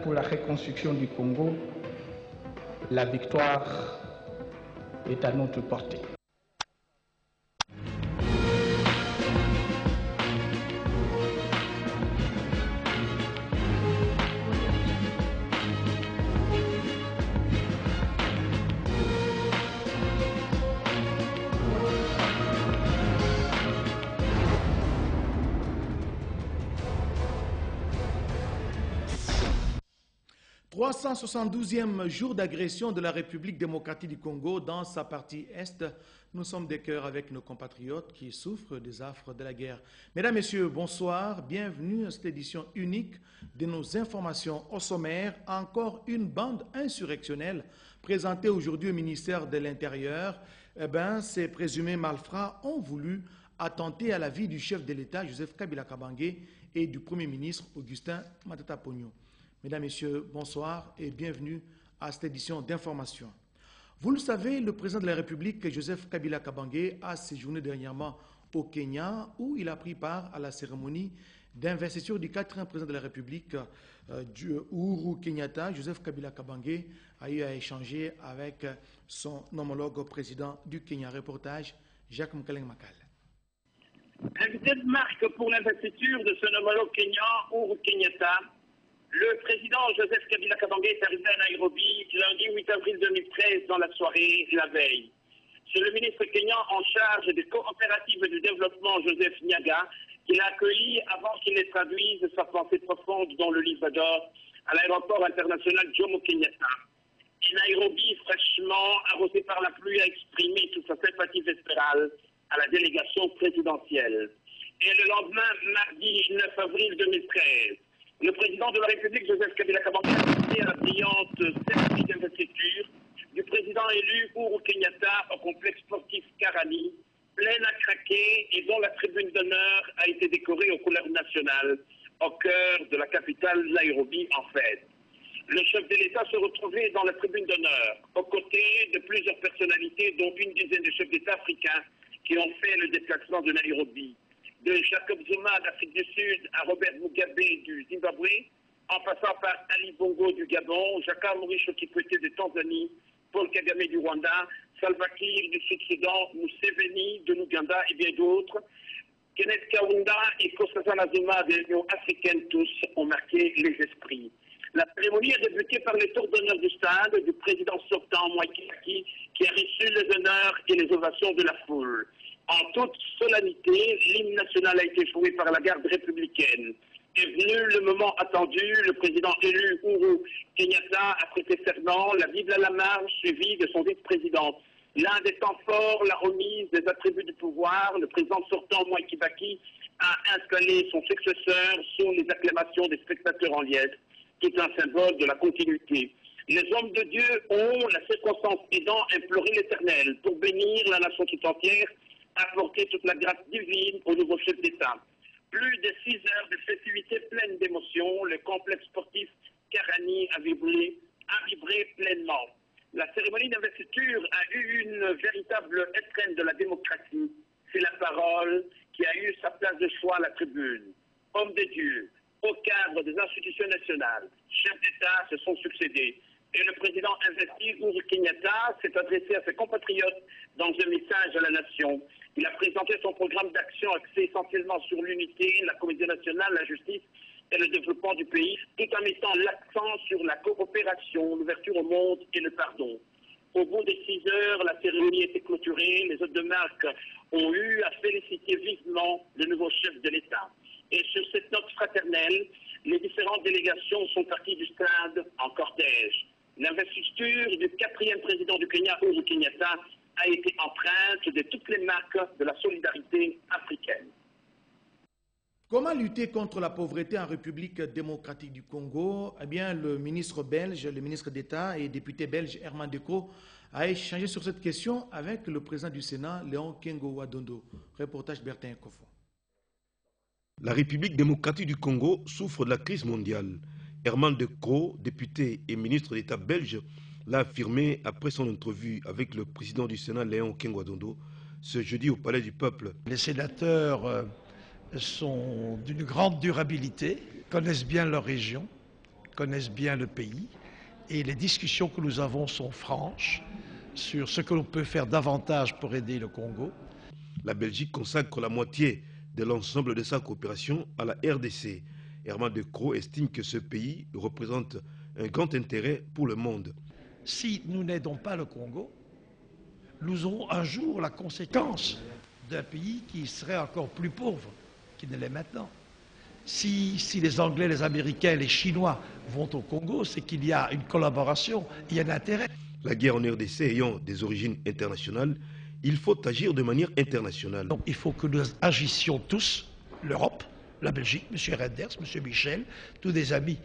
pour la reconstruction du Congo, la victoire est à notre portée. « 372e jour d'agression de la République démocratique du Congo dans sa partie Est. Nous sommes des cœurs avec nos compatriotes qui souffrent des affres de la guerre. Mesdames, Messieurs, bonsoir. Bienvenue à cette édition unique de nos informations au sommaire. Encore une bande insurrectionnelle présentée aujourd'hui au ministère de l'Intérieur. Ces présumés malfrats ont voulu attenter à la vie du chef de l'État, Joseph Kabila Kabange, et du Premier ministre, Augustin Matata Ponyo. Mesdames, Messieurs, bonsoir et bienvenue à cette édition d'information. Vous le savez, le président de la République, Joseph Kabila Kabange, a séjourné dernièrement au Kenya où il a pris part à la cérémonie d'investiture du 4e président de la République, Uhuru Kenyatta. Joseph Kabila Kabange a eu à échanger avec son homologue président du Kenya. Reportage, Jacques Mkaleng Makal. Invité de marque pour l'investiture de son homologue kenyan, Uhuru Kenyatta, le président Joseph Kabila Kabange est arrivé à Nairobi lundi 8 avril 2013 dans la soirée la veille. C'est le ministre kenyan en charge des coopératives et du développement, Joseph Nyaga, qui l'a accueilli avant qu'il ne traduise sa pensée profonde dans le livre d'or à l'aéroport international Jomo Kenyatta. Et Nairobi, fraîchement arrosé par la pluie, a exprimé toute sa sympathie vespérale à la délégation présidentielle. Et le lendemain, mardi 9 avril 2013, le président de la République, Joseph Kabila Kabange, a assisté à la brillante cérémonie d'investiture du président élu Uhuru Kenyatta au complexe sportif Karani, pleine à craquer et dont la tribune d'honneur a été décorée aux couleurs nationales, au cœur de la capitale Nairobi en fête. Le chef de l'État se retrouvait dans la tribune d'honneur, aux côtés de plusieurs personnalités, dont une dizaine de chefs d'État africains qui ont fait le déplacement de Nairobi. De Jacob Zuma d'Afrique du Sud à Robert Mugabe du Zimbabwe, en passant par Ali Bongo du Gabon, Jaka Mrisho Kikwete de Tanzanie, Paul Kagame du Rwanda, Salva Kiir du Sud-Soudan, Museveni de l'Ouganda et bien d'autres. Kenneth Kaunda et Nkosazana Zuma de l'Union africaine, tous ont marqué les esprits. La cérémonie a débuté par les tours d'honneur du stade du président sortant Mwai Kibaki, qui a reçu les honneurs et les ovations de la foule. En toute solennité, l'hymne national a été joué par la garde républicaine. Est venu le moment attendu, le président élu Uhuru Kenyatta a prêté serment, la Bible à la main, suivi de son vice-président. L'un des temps forts, la remise des attributs du pouvoir, le président sortant Mwai Kibaki a installé son successeur sous les acclamations des spectateurs en liesse, qui est un symbole de la continuité. Les hommes de Dieu ont, la circonstance aidant, imploré l'Éternel pour bénir la nation tout entière, apporter toute la grâce divine au nouveau chef d'État. Plus de 6 heures de festivités pleines d'émotions, le complexe sportif Karani a vibré pleinement. La cérémonie d'investiture a eu une véritable étrenne de la démocratie. C'est la parole qui a eu sa place de choix à la tribune. Hommes de Dieu, au cadre des institutions nationales, chefs d'État se sont succédés. Et le président investi, Uhuru Kenyatta, s'est adressé à ses compatriotes dans un message à la nation. Il a présenté son programme d'action axé essentiellement sur l'unité, la cohésion nationale, la justice et le développement du pays, tout en mettant l'accent sur la coopération, l'ouverture au monde et le pardon. Au bout des 6 heures, la cérémonie était clôturée. Les hôtes de marque ont eu à féliciter vivement le nouveau chef de l'État. Et sur cette note fraternelle, les différentes délégations sont parties du stade en cortège. L'investiture du 4e président du Kenya, Uhuru Kenyatta, a été empreinte de toutes les marques de la solidarité africaine. Comment lutter contre la pauvreté en République démocratique du Congo? Eh bien, le ministre belge, le ministre d'État et député belge Herman Deco a échangé sur cette question avec le président du Sénat, Léon Kengo-Wadondo. Reportage Bertin Kofo. La République démocratique du Congo souffre de la crise mondiale. Herman Deco, député et ministre d'État belge, l'a affirmé après son entrevue avec le président du Sénat, Léon Kengo-Wadondo, ce jeudi au Palais du Peuple. Les sénateurs sont d'une grande durabilité, connaissent bien leur région, connaissent bien le pays et les discussions que nous avons sont franches sur ce que l'on peut faire davantage pour aider le Congo. La Belgique consacre la moitié de l'ensemble de sa coopération à la RDC. Herman de Croo estime que ce pays représente un grand intérêt pour le monde. Si nous n'aidons pas le Congo, nous aurons un jour la conséquence d'un pays qui serait encore plus pauvre qu'il ne l'est maintenant. Si les Anglais, les Américains, les Chinois vont au Congo, c'est qu'il y a une collaboration, il y a un intérêt. La guerre en RDC ayant des origines internationales, il faut agir de manière internationale. Donc il faut que nous agissions tous, l'Europe, la Belgique, M. Reinders, M. Michel, tous des amis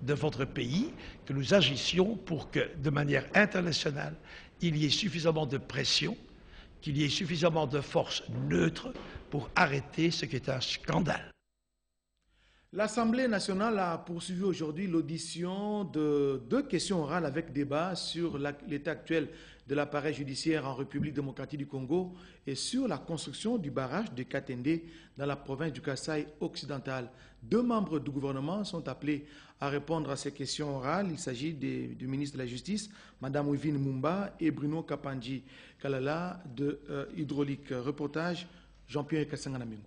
de votre pays, que nous agissions pour que, de manière internationale, il y ait suffisamment de pression, qu'il y ait suffisamment de forces neutres pour arrêter ce qui est un scandale. L'Assemblée nationale a poursuivi aujourd'hui l'audition de 2 questions orales avec débat sur l'état actuel de l'appareil judiciaire en République démocratique du Congo et sur la construction du barrage de Katende dans la province du Kasaï occidental. 2 membres du gouvernement sont appelés à répondre à ces questions orales. Il s'agit du ministre de la Justice, Mme Wivine Mumba, et Bruno Kapanji Kalala de Hydraulique. Reportage Jean-Pierre Kassanganamingo.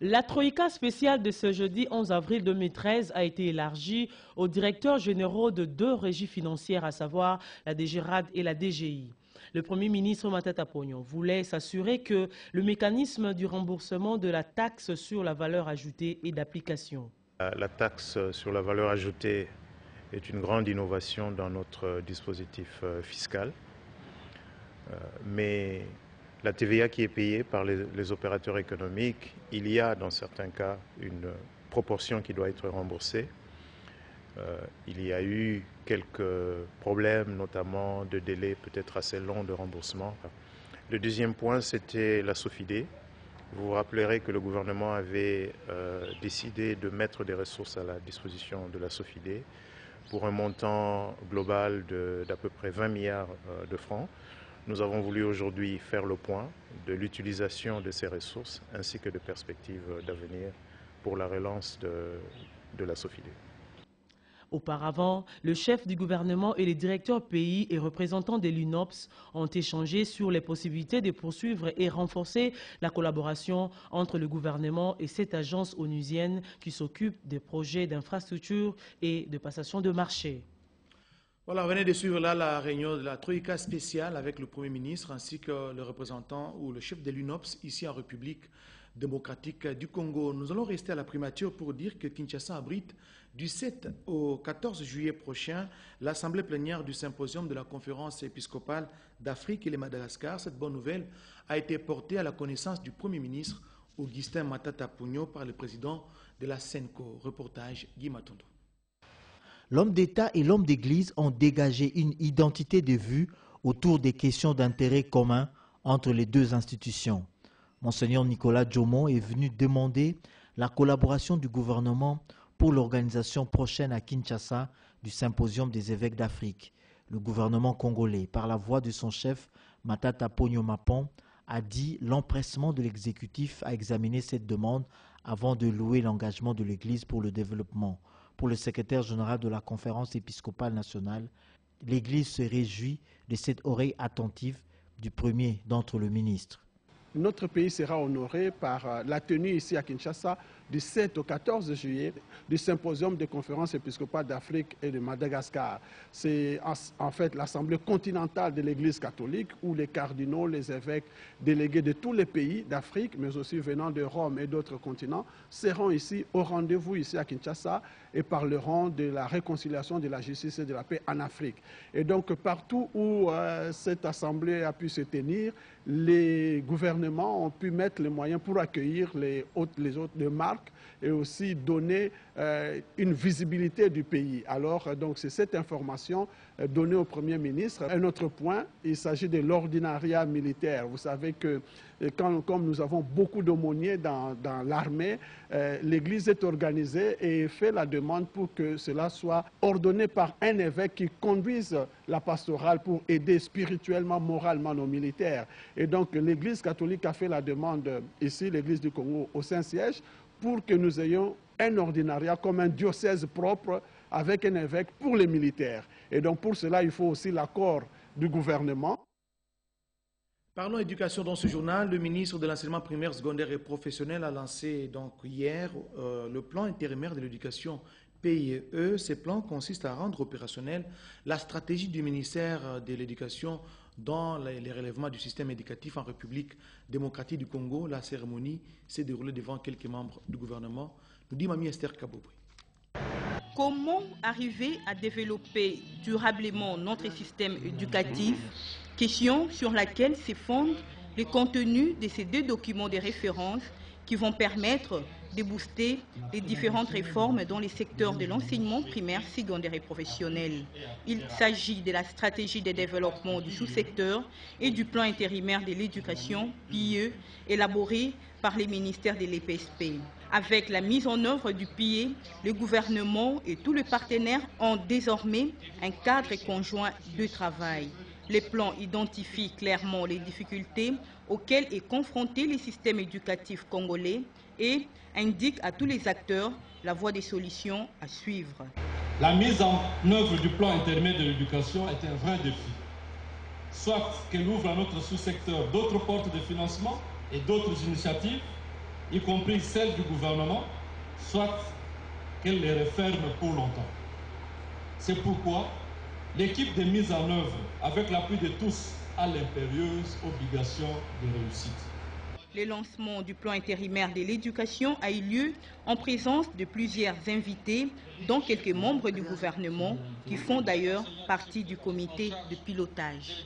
La troïka spéciale de ce jeudi 11 avril 2013 a été élargie aux directeurs généraux de 2 régies financières, à savoir la DGRAD et la DGI. Le Premier ministre Matata Ponyo voulait s'assurer que le mécanisme du remboursement de la taxe sur la valeur ajoutée est d'application. La taxe sur la valeur ajoutée est une grande innovation dans notre dispositif fiscal, mais la TVA qui est payée par les opérateurs économiques, il y a dans certains cas une proportion qui doit être remboursée. Il y a eu quelques problèmes, notamment de délais peut-être assez longs de remboursement. Le deuxième point, c'était la SOFIDE. Vous vous rappellerez que le gouvernement avait décidé de mettre des ressources à la disposition de la SOFIDE pour un montant global d'à peu près 20 milliards de francs. Nous avons voulu aujourd'hui faire le point de l'utilisation de ces ressources ainsi que de perspectives d'avenir pour la relance de la SOFIDE. Auparavant, le chef du gouvernement et les directeurs pays et représentants de l'UNOPS ont échangé sur les possibilités de poursuivre et renforcer la collaboration entre le gouvernement et cette agence onusienne qui s'occupe des projets d'infrastructure et de passation de marché. Voilà, on venait de suivre là la réunion de la Troïka spéciale avec le Premier ministre ainsi que le représentant ou le chef de l'UNOPS ici en République démocratique du Congo. Nous allons rester à la primature pour dire que Kinshasa abrite du 7 au 14 juillet prochain l'assemblée plénière du symposium de la conférence épiscopale d'Afrique et le Madagascar. Cette bonne nouvelle a été portée à la connaissance du Premier ministre Augustin Matata Ponyo par le président de la SENCO. Reportage Guy Matondo. L'homme d'État et l'homme d'Église ont dégagé une identité de vue autour des questions d'intérêt commun entre les 2 institutions. Monseigneur Nicolas Djomon est venu demander la collaboration du gouvernement pour l'organisation prochaine à Kinshasa du symposium des évêques d'Afrique. Le gouvernement congolais, par la voix de son chef Matata Ponyo Mapon, a dit l'empressement de l'exécutif à examiner cette demande avant de louer l'engagement de l'Église pour le développement. Pour le secrétaire général de la conférence épiscopale nationale, l'Église se réjouit de cette oreille attentive du premier d'entre le ministre. Notre pays sera honoré par la tenue ici à Kinshasa du 7 au 14 juillet du symposium de conférence épiscopale d'Afrique et de Madagascar. C'est en fait l'assemblée continentale de l'Église catholique où les cardinaux, les évêques délégués de tous les pays d'Afrique, mais aussi venant de Rome et d'autres continents, seront ici au rendez-vous ici à Kinshasa et parleront de la réconciliation, de la justice et de la paix en Afrique. Et donc partout où cette assemblée a pu se tenir, les gouvernements ont pu mettre les moyens pour accueillir les hôtes de marque et aussi donner une visibilité du pays. Alors, donc, c'est cette information donnée au Premier ministre. Un autre point, il s'agit de l'ordinariat militaire. Vous savez que comme nous avons beaucoup d'aumôniers dans l'armée, l'Église est organisée et fait la demande pour que cela soit ordonné par un évêque qui conduise la pastorale pour aider spirituellement, moralement nos militaires. Et donc l'Église catholique a fait la demande ici, l'Église du Congo, au Saint-Siège, pour que nous ayons un ordinariat comme un diocèse propre avec un évêque pour les militaires. Et donc pour cela, il faut aussi l'accord du gouvernement. Parlons éducation dans ce journal. Le ministre de l'enseignement primaire, secondaire et professionnel a lancé donc hier le plan intérimaire de l'éducation PIE. Ce plan consiste à rendre opérationnelle la stratégie du ministère de l'Éducation dans les relèvements du système éducatif en République démocratique du Congo. La cérémonie s'est déroulée devant quelques membres du gouvernement, nous dit Mamie Esther Kabobwe. Comment arriver à développer durablement notre système éducatif? Question sur laquelle se fondent les contenus de ces 2 documents de référence qui vont permettre de booster les différentes réformes dans les secteurs de l'enseignement primaire, secondaire et professionnel. Il s'agit de la stratégie de développement du sous-secteur et du plan intérimaire de l'éducation, PIE, élaboré par les ministères de l'EPSP. Avec la mise en œuvre du PIE, le gouvernement et tous les partenaires ont désormais un cadre conjoint de travail. Le plan identifie clairement les difficultés auxquelles est confronté le système éducatif congolais et indique à tous les acteurs la voie des solutions à suivre. La mise en œuvre du plan intérimaire de l'éducation est un vrai défi. Soit qu'elle ouvre à notre sous-secteur d'autres portes de financement et d'autres initiatives, y compris celles du gouvernement, soit qu'elle les referme pour longtemps. C'est pourquoi l'équipe de mise en œuvre, avec l'appui de tous, a l'impérieuse obligation de réussite. Le lancement du plan intérimaire de l'éducation a eu lieu en présence de plusieurs invités, dont quelques membres du gouvernement, qui font d'ailleurs partie du comité de pilotage.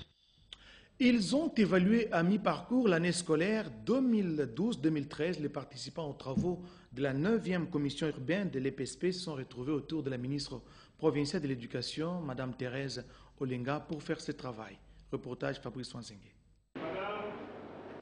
Ils ont évalué à mi-parcours l'année scolaire 2012-2013. Les participants aux travaux de la 9e commission urbaine de l'EPSP se sont retrouvés autour de la ministre provinciale de l'Éducation, Mme Thérèse Olenga, pour faire ce travail. Reportage Fabrice Wanzengue.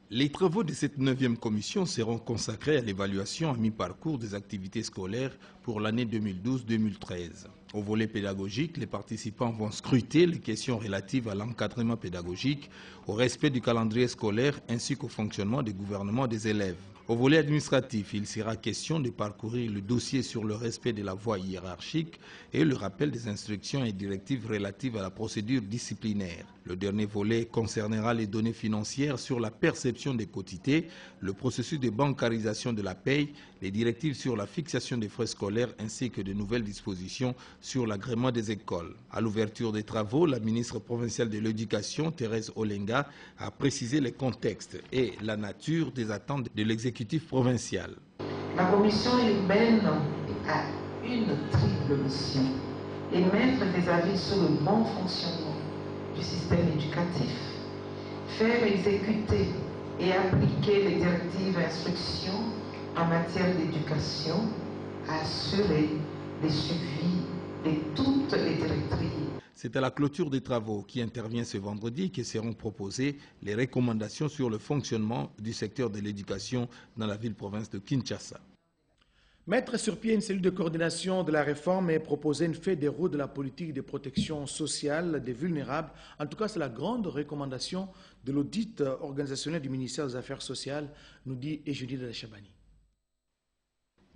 Les travaux de cette 9e commission seront consacrés à l'évaluation à mi-parcours des activités scolaires pour l'année 2012-2013. Au volet pédagogique, les participants vont scruter les questions relatives à l'encadrement pédagogique, au respect du calendrier scolaire ainsi qu'au fonctionnement des gouvernements des élèves. Au volet administratif, il sera question de parcourir le dossier sur le respect de la voie hiérarchique et le rappel des instructions et directives relatives à la procédure disciplinaire. Le dernier volet concernera les données financières sur la perception des quotités, le processus de bancarisation de la paye, les directives sur la fixation des frais scolaires ainsi que de nouvelles dispositions sur l'agrément des écoles. À l'ouverture des travaux, la ministre provinciale de l'Éducation, Thérèse Olenga, a précisé les contextes et la nature des attentes de l'exécutif provincial. La commission urbaine a une triple mission: émettre des avis sur le bon fonctionnement du système éducatif, faire exécuter et appliquer les directives et instructions en matière d'éducation, assurer le suivi de toutes les directrices. C'est à la clôture des travaux qui intervient ce vendredi que seront proposées les recommandations sur le fonctionnement du secteur de l'éducation dans la ville-province de Kinshasa. Mettre sur pied une cellule de coordination de la réforme et proposer une feuille de route de la politique de protection sociale des vulnérables. En tout cas, c'est la grande recommandation de l'audit organisationnel du ministère des Affaires sociales, nous dit Eugénie de la Chabani.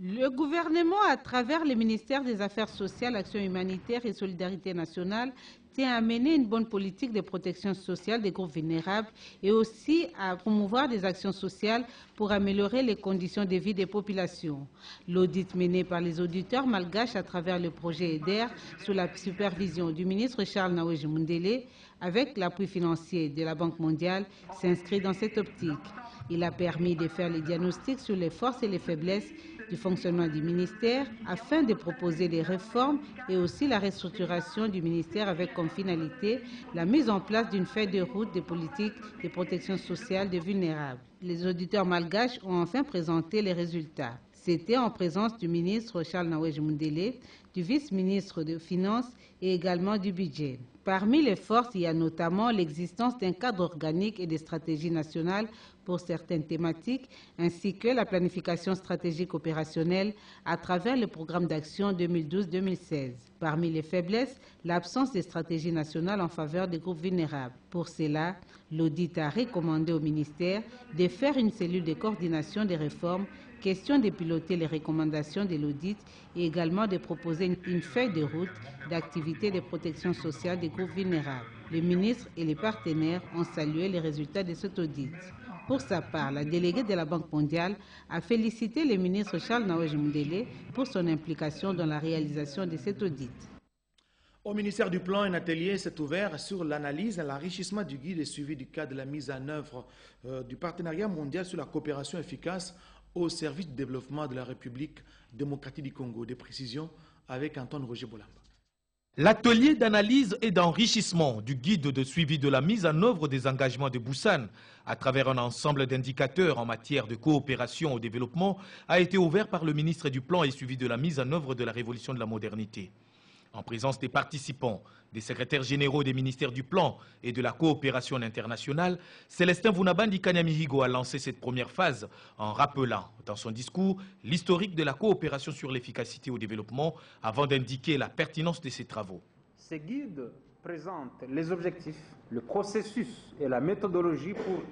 Le gouvernement, à travers le ministère des Affaires sociales, Action humanitaire et Solidarité nationale, tient à mener une bonne politique de protection sociale des groupes vulnérables et aussi à promouvoir des actions sociales pour améliorer les conditions de vie des populations. L'audit mené par les auditeurs malgaches à travers le projet EDER sous la supervision du ministre Charles Naouéji Mundélé avec l'appui financier de la Banque mondiale s'inscrit dans cette optique. Il a permis de faire les diagnostics sur les forces et les faiblesses du fonctionnement du ministère afin de proposer des réformes et aussi la restructuration du ministère avec comme finalité la mise en place d'une feuille de route des politiques de protection sociale des vulnérables. Les auditeurs malgaches ont enfin présenté les résultats. C'était en présence du ministre Charles Naouéji Mundélé, du vice-ministre des Finances et également du budget. Parmi les forces, il y a notamment l'existence d'un cadre organique et des stratégies nationales pour certaines thématiques, ainsi que la planification stratégique opérationnelle à travers le programme d'action 2012-2016. Parmi les faiblesses, l'absence de stratégie nationale en faveur des groupes vulnérables. Pour cela, l'audit a recommandé au ministère de faire une cellule de coordination des réformes, question de piloter les recommandations de l'audit et également de proposer une feuille de route d'activité de protection sociale des groupes vulnérables. Le ministre et les partenaires ont salué les résultats de cet audit. Pour sa part, la déléguée de la Banque mondiale a félicité le ministre Charles Naouéj Mundélé pour son implication dans la réalisation de cet audit. Au ministère du Plan, un atelier s'est ouvert sur l'analyse et l'enrichissement du guide et suivi du cas de la mise en œuvre du partenariat mondial sur la coopération efficace au service du développement de la République démocratique du Congo. Des précisions avec Antoine Roger Bolamba. L'atelier d'analyse et d'enrichissement du guide de suivi de la mise en œuvre des engagements de Busan à travers un ensemble d'indicateurs en matière de coopération au développement a été ouvert par le ministre du Plan et suivi de la mise en œuvre de la révolution de la modernité. En présence des participants, des secrétaires généraux des ministères du Plan et de la coopération internationale, Célestin Vunabandi Kanyamihigo a lancé cette première phase en rappelant dans son discours l'historique de la coopération sur l'efficacité au développement avant d'indiquer la pertinence de ces travaux. Ce guide présente les objectifs, le processus et la méthodologie pour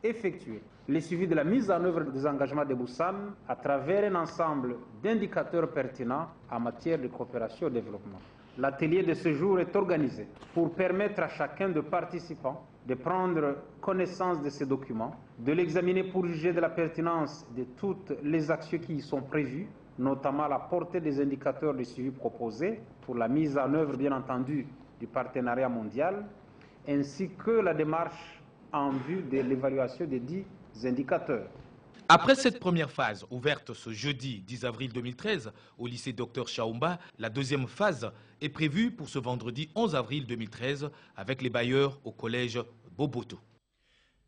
effectuer le suivi de la mise en œuvre des engagements de Busan à travers un ensemble d'indicateurs pertinents en matière de coopération au développement. L'atelier de ce jour est organisé pour permettre à chacun des participants de prendre connaissance de ces documents, de l'examiner pour juger de la pertinence de toutes les actions qui y sont prévues, notamment la portée des indicateurs de suivi proposés pour la mise en œuvre, bien entendu, du partenariat mondial, ainsi que la démarche en vue de l'évaluation des 10 indicateurs. Après cette première phase, ouverte ce jeudi 10 avril 2013 au lycée Dr Chaoumba, la deuxième phase est prévue pour ce vendredi 11 avril 2013 avec les bailleurs au collège Boboto.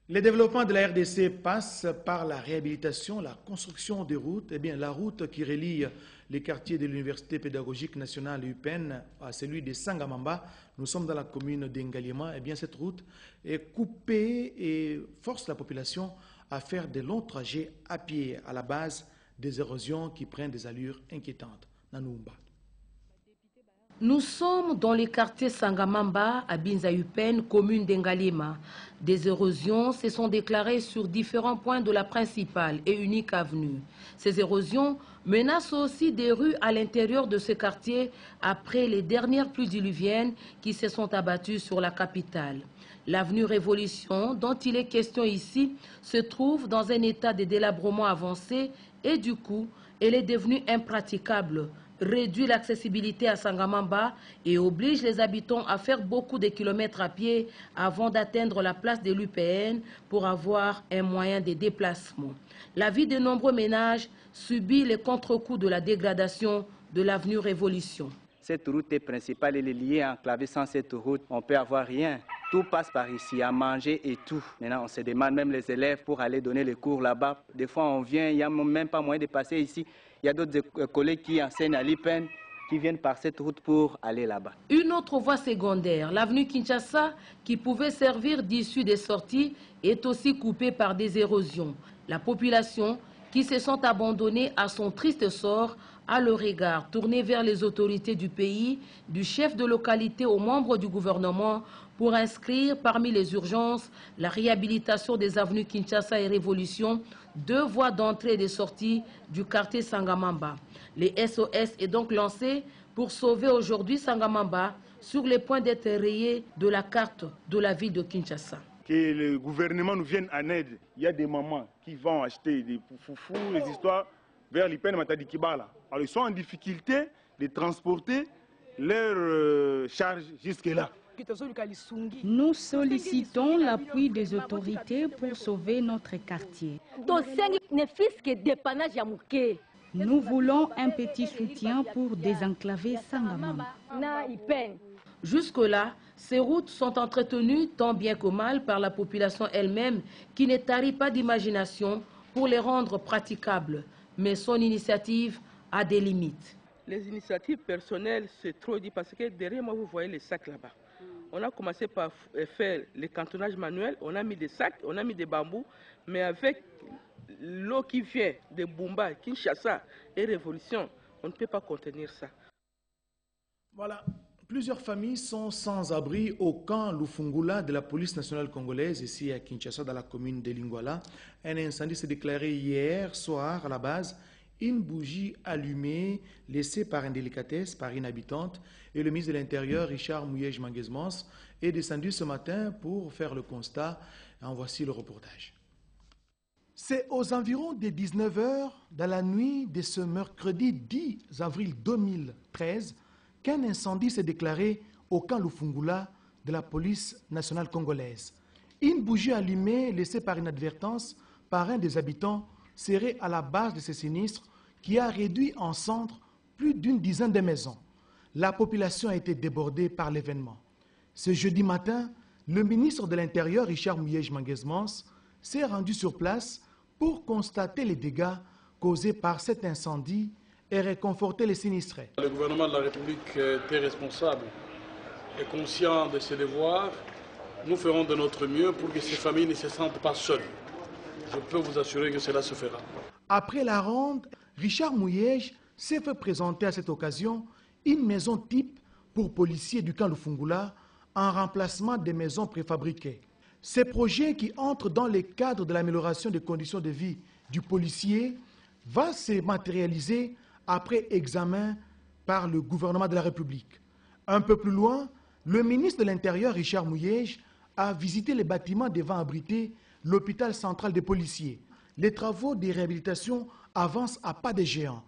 Le développement de la RDC passe par la réhabilitation, la construction des routes. Eh bien, la route qui relie les quartiers de l'Université pédagogique nationale UPN à celui de Sangamamba, nous sommes dans la commune d'Engalima. Eh bien, cette route est coupée et force la population à faire de longs trajets à pied à la base des érosions qui prennent des allures inquiétantes. Nanoumba. Nous sommes dans les quartiers Sangamamba, à Binza-Upen, commune d'Engalima. Des érosions se sont déclarées sur différents points de la principale et unique avenue. Ces érosions menacent aussi des rues à l'intérieur de ce quartier après les dernières pluies diluviennes qui se sont abattues sur la capitale. L'avenue Révolution, dont il est question ici, se trouve dans un état de délabrement avancé et du coup, elle est devenue impraticable, réduit l'accessibilité à Sangamamba et oblige les habitants à faire beaucoup de kilomètres à pied avant d'atteindre la place de l'UPN pour avoir un moyen de déplacement. La vie de nombreux ménages subit les contre-coups de la dégradation de l'avenue Révolution. Cette route est principale, elle est liée, enclavée. Sans cette route, on ne peut avoir rien. Tout passe par ici, à manger et tout. Maintenant, on se demande, même les élèves, pour aller donner les cours là-bas. Des fois, on vient, il n'y a même pas moyen de passer ici. Il y a d'autres collègues qui enseignent à l'IPEN, qui viennent par cette route pour aller là-bas. Une autre voie secondaire, l'avenue Kinshasa, qui pouvait servir d'issue des sorties, est aussi coupée par des érosions. La population, qui se sent abandonnée à son triste sort, a le regard tourné vers les autorités du pays, du chef de localité aux membres du gouvernement, pour inscrire parmi les urgences la réhabilitation des avenues Kinshasa et Révolution, 2 voies d'entrée et de sortie du quartier Sangamamba. Les SOS est donc lancé pour sauver aujourd'hui Sangamamba sur les points d'être rayés de la carte de la ville de Kinshasa. Que le gouvernement nous vienne en aide. Il y a des mamans qui vont acheter des foufous, les histoires, vers l'IPN Matadi Kibala. Alors ils sont en difficulté de transporter leurs charges jusque-là. Nous sollicitons l'appui des autorités pour sauver notre quartier. Nous voulons un petit soutien pour désenclaver Sangamamba. Jusque-là, ces routes sont entretenues tant bien que mal par la population elle-même qui ne tarit pas d'imagination pour les rendre praticables. Mais son initiative a des limites. Les initiatives personnelles, c'est trop dit parce que derrière moi, vous voyez les sacs là-bas. On a commencé par faire le cantonnage manuel, on a mis des sacs, on a mis des bambous, mais avec l'eau qui vient de Bumba, Kinshasa et Révolution, on ne peut pas contenir ça. Voilà. Plusieurs familles sont sans abri au camp Lufungula de la police nationale congolaise, ici à Kinshasa, dans la commune de Lingwala. Un incendie s'est déclaré hier soir à la base. Une bougie allumée, laissée par indélicatesse par une habitante, et le ministre de l'Intérieur, Richard Mouyej-Manguesmans, est descendu ce matin pour faire le constat. En voici le reportage. C'est aux environs des 19h, dans la nuit de ce mercredi 10 avril 2013, qu'un incendie s'est déclaré au camp Lufungula de la police nationale congolaise. Une bougie allumée, laissée par inadvertance par un des habitants, serait à la base de ce sinistre qui a réduit en cendres plus d'une dizaine de maisons. La population a été débordée par l'événement. Ce jeudi matin, le ministre de l'Intérieur, Richard Mouyej-Manguesmans, s'est rendu sur place pour constater les dégâts causés par cet incendie et réconforter les sinistrés. Le gouvernement de la République est responsable et conscient de ses devoirs. Nous ferons de notre mieux pour que ces familles ne se sentent pas seules. Je peux vous assurer que cela se fera. Après la ronde, Richard Mouyej s'est fait présenter à cette occasion une maison type pour policiers du camp Lufungula en remplacement des maisons préfabriquées. Ces projets qui entrent dans le cadre de l'amélioration des conditions de vie du policier va se matérialiser après examen par le gouvernement de la République. Un peu plus loin, le ministre de l'Intérieur, Richard Mouyej, a visité les bâtiments devant abriter l'hôpital central des policiers. Les travaux de réhabilitation avancent à pas de géant.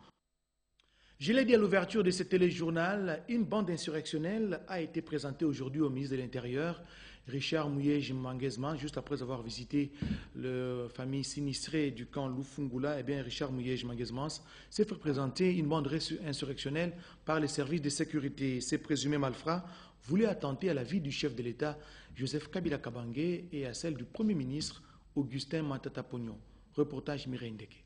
Je l'ai dit à l'ouverture de ce téléjournal, une bande insurrectionnelle a été présentée aujourd'hui au ministre de l'Intérieur, Richard Mouyej-Manguesmans, juste après avoir visité la famille sinistrée du camp Lufungula. Eh bien, Richard Mouyej-Manguesmans s'est fait présenter une bande insurrectionnelle par les services de sécurité. Ces présumés malfrats voulaient attenter à la vie du chef de l'État, Joseph Kabila Kabange, et à celle du Premier ministre, Augustin Matata Pognon. Reportage Mireille Ndeke.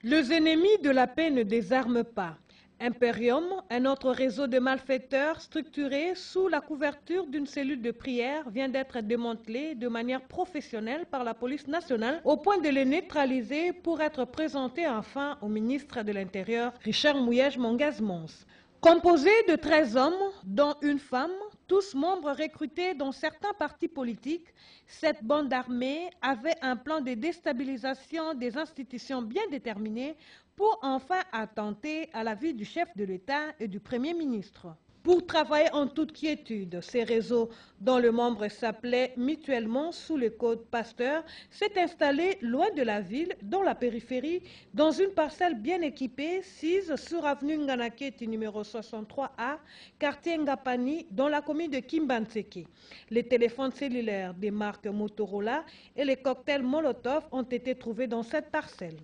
Les ennemis de la paix ne désarment pas. Imperium, un autre réseau de malfaiteurs structuré sous la couverture d'une cellule de prière, vient d'être démantelé de manière professionnelle par la police nationale au point de les neutraliser pour être présenté enfin au ministre de l'Intérieur, Richard Mouyej-Manguesmans. Composé de 13 hommes, dont une femme, tous membres recrutés dans certains partis politiques, cette bande armée avait un plan de déstabilisation des institutions bien déterminé pour enfin attenter à la vie du chef de l'État et du Premier ministre. Pour travailler en toute quiétude, ces réseaux, dont le membre s'appelait mutuellement sous le code Pasteur, s'est installé loin de la ville, dans la périphérie, dans une parcelle bien équipée, sise sur avenue Nganaketi numéro 63A, quartier Ngapani, dans la commune de Kimbanseke. Les téléphones cellulaires des marques Motorola et les cocktails Molotov ont été trouvés dans cette parcelle.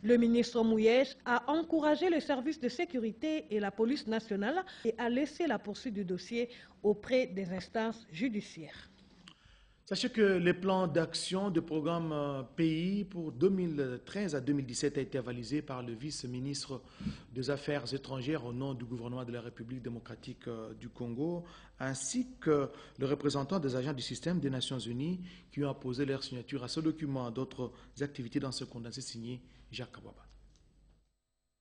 Le ministre Mouyej a encouragé le service de sécurité et la police nationale et a laissé la poursuite du dossier auprès des instances judiciaires. Sachez que le plan d'action du programme pays pour 2013 à 2017 a été avalisé par le vice-ministre des Affaires étrangères au nom du gouvernement de la République démocratique du Congo, ainsi que le représentant des agents du système des Nations Unies qui ont apposé leur signature à ce document. D'autres activités dans ce condensé signé Jacques Kababa.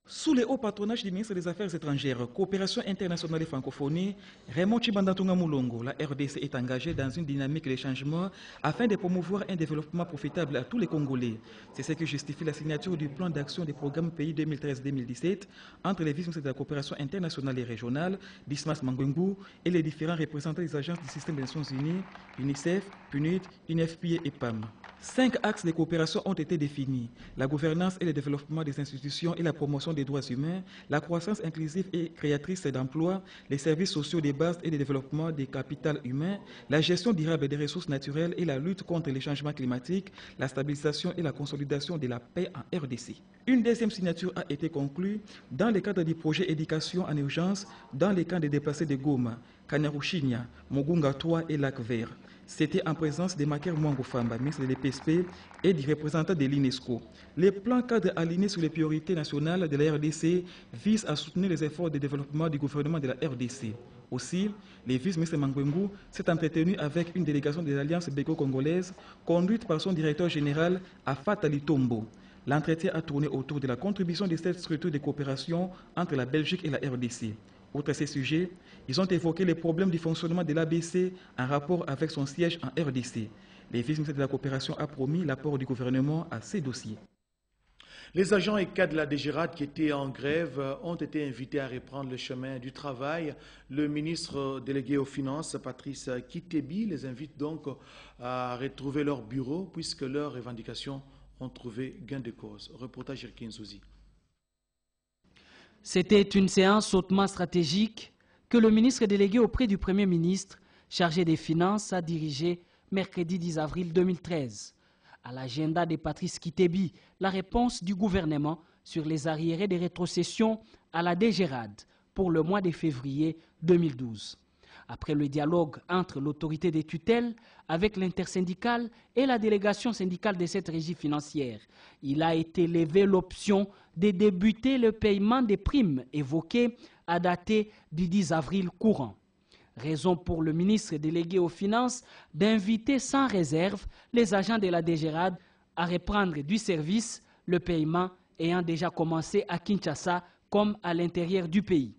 Sous le haut patronage du ministre des Affaires étrangères, coopération internationale et francophonie, Raymond Chibandatunga Moulongo, la RDC est engagée dans une dynamique de changement afin de promouvoir un développement profitable à tous les Congolais. C'est ce qui justifie la signature du plan d'action des programmes pays 2013-2017 entre les vice-ministres de la coopération internationale et régionale, Dismas Mangwengu, et les différents représentants des agences du système des Nations Unies, UNICEF, PNUD, UNFPA et PAM. 5 axes de coopération ont été définis: la gouvernance et le développement des institutions et la promotion des droits humains, la croissance inclusive et créatrice d'emplois, les services sociaux de base et le développement des capitals humains, la gestion durable des ressources naturelles et la lutte contre les changements climatiques, la stabilisation et la consolidation de la paix en RDC. Une deuxième signature a été conclue dans le cadre du projet éducation en urgence dans les camps de déplacés de Goma, Kanyaruchinya, Mogunga 3 et Lac Vert. C'était en présence de Maker Mwangofamba, ministre de l'EPSP, et du représentant de l'UNESCO. Les plans cadres alignés sur les priorités nationales de la RDC visent à soutenir les efforts de développement du gouvernement de la RDC. Aussi, le vice-ministre Mangwengu s'est entretenu avec une délégation des alliances béco-congolaises conduite par son directeur général Afat Ali Tombo. L'entretien a tourné autour de la contribution de cette structure de coopération entre la Belgique et la RDC. Outre ces sujets, ils ont évoqué les problèmes du fonctionnement de l'ABC en rapport avec son siège en RDC. Le vice-ministre de la coopération a promis l'apport du gouvernement à ces dossiers. Les agents et cadres de la DGRAD qui étaient en grève ont été invités à reprendre le chemin du travail. Le ministre délégué aux Finances, Patrice Kitebi, les invite donc à retrouver leur bureau puisque leurs revendications ont trouvé gain de cause. Reportage Erkin Souzi. C'était une séance hautement stratégique que le ministre délégué auprès du Premier ministre, chargé des Finances, a dirigé mercredi 10 avril 2013. À l'agenda de Patrice Kitebi, la réponse du gouvernement sur les arriérés des rétrocessions à la DGRAD pour le mois de février 2012. Après le dialogue entre l'autorité des tutelles avec l'intersyndicale et la délégation syndicale de cette régie financière, il a été levé l'option de débuter le paiement des primes évoquées à dater du 10 avril courant. Raison pour le ministre délégué aux Finances d'inviter sans réserve les agents de la DGRAD à reprendre du service, le paiement ayant déjà commencé à Kinshasa comme à l'intérieur du pays.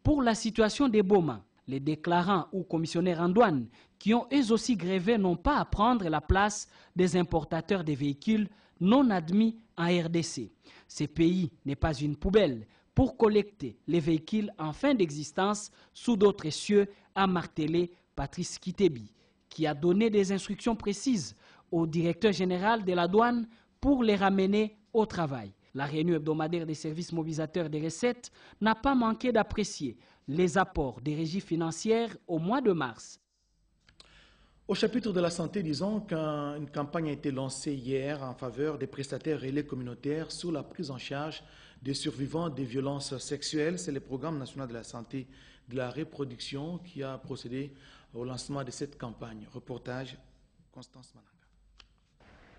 Pour la situation des Boma, les déclarants ou commissionnaires en douane qui ont eux aussi grévé n'ont pas à prendre la place des importateurs de véhicules non admis en RDC. Ce pays n'est pas une poubelle pour collecter les véhicules en fin d'existence sous d'autres cieux, a martelé Patrice Kitebi, qui a donné des instructions précises au directeur général de la douane pour les ramener au travail. La réunion hebdomadaire des services mobilisateurs des recettes n'a pas manqué d'apprécier les apports des régies financières au mois de mars. Au chapitre de la santé, disons qu'une campagne a été lancée hier en faveur des prestataires relais communautaires sur la prise en charge des survivants des violences sexuelles. C'est le programme national de la santé de la reproduction qui a procédé au lancement de cette campagne. Reportage, Constance Mananga.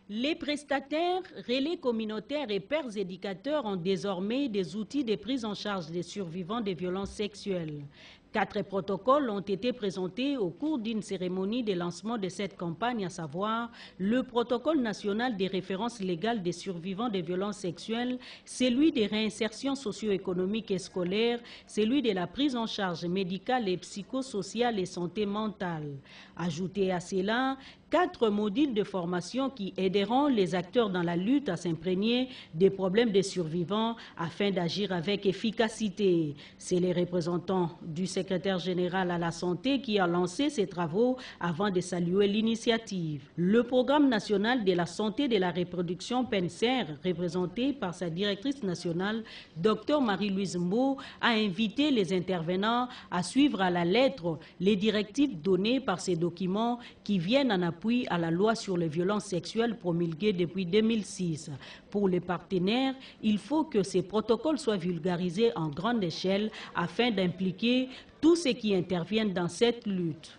Les prestataires, relais communautaires et pères éducateurs ont désormais des outils de prise en charge des survivants des violences sexuelles. 4 protocoles ont été présentés au cours d'une cérémonie de lancement de cette campagne, à savoir le protocole national des références légales des survivants des violences sexuelles, celui des réinsertions socio-économiques et scolaires, celui de la prise en charge médicale et psychosociale et santé mentale. Ajoutez à cela 4 modules de formation qui aideront les acteurs dans la lutte à s'imprégner des problèmes des survivants afin d'agir avec efficacité. C'est les représentants du secrétaire général à la santé qui a lancé ces travaux avant de saluer l'initiative. Le programme national de la santé de la reproduction PENSER, représenté par sa directrice nationale, Dr Marie-Louise Mbo, a invité les intervenants à suivre à la lettre les directives données par ces documents qui viennent en appui à la loi sur les violences sexuelles promulguée depuis 2006. Pour les partenaires, il faut que ces protocoles soient vulgarisés en grande échelle afin d'impliquer tous ceux qui interviennent dans cette lutte.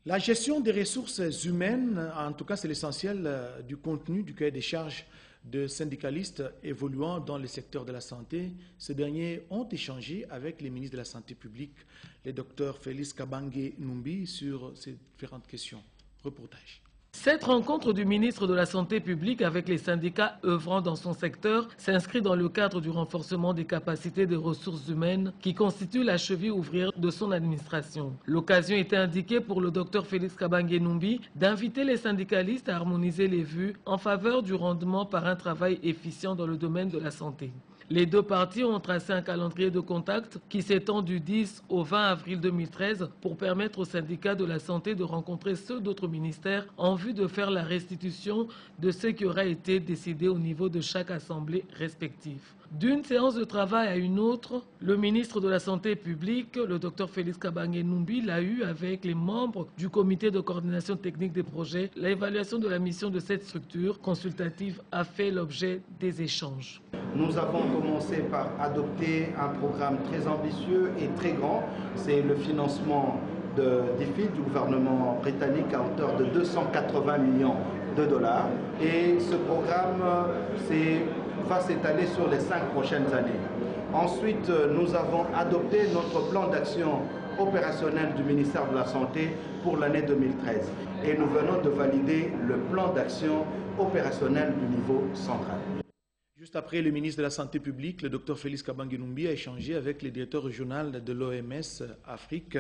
La gestion des ressources humaines, en tout cas c'est l'essentiel du contenu du cahier des charges de syndicalistes évoluant dans le secteur de la santé. Ces derniers ont échangé avec les ministres de la Santé publique, le docteur Félix Kabange Numbi, sur ces différentes questions. Reportage. Cette rencontre du ministre de la Santé publique avec les syndicats œuvrant dans son secteur s'inscrit dans le cadre du renforcement des capacités des ressources humaines qui constitue la cheville ouvrière de son administration. L'occasion était indiquée pour le docteur Félix Kabange Numbi d'inviter les syndicalistes à harmoniser les vues en faveur du rendement par un travail efficient dans le domaine de la santé. Les deux parties ont tracé un calendrier de contact qui s'étend du 10 au 20 avril 2013 pour permettre aux syndicats de la santé de rencontrer ceux d'autres ministères en vue de faire la restitution de ce qui aura été décidé au niveau de chaque assemblée respective. D'une séance de travail à une autre, le ministre de la Santé publique, le Dr Félix Kabange Numbi, l'a eu avec les membres du comité de coordination technique des projets. L'évaluation de la mission de cette structure consultative a fait l'objet des échanges. Nous avons commencé par adopter un programme très ambitieux et très grand. C'est le financement du gouvernement britannique à hauteur de 280 millions de dollars. Et ce programme va s'étaler sur les 5 prochaines années. Ensuite, nous avons adopté notre plan d'action opérationnel du ministère de la Santé pour l'année 2013. Et nous venons de valider le plan d'action opérationnel du niveau central. Juste après, le ministre de la Santé publique, le Dr Félix Kabange-Numbi, a échangé avec le directeur régional de l'OMS Afrique,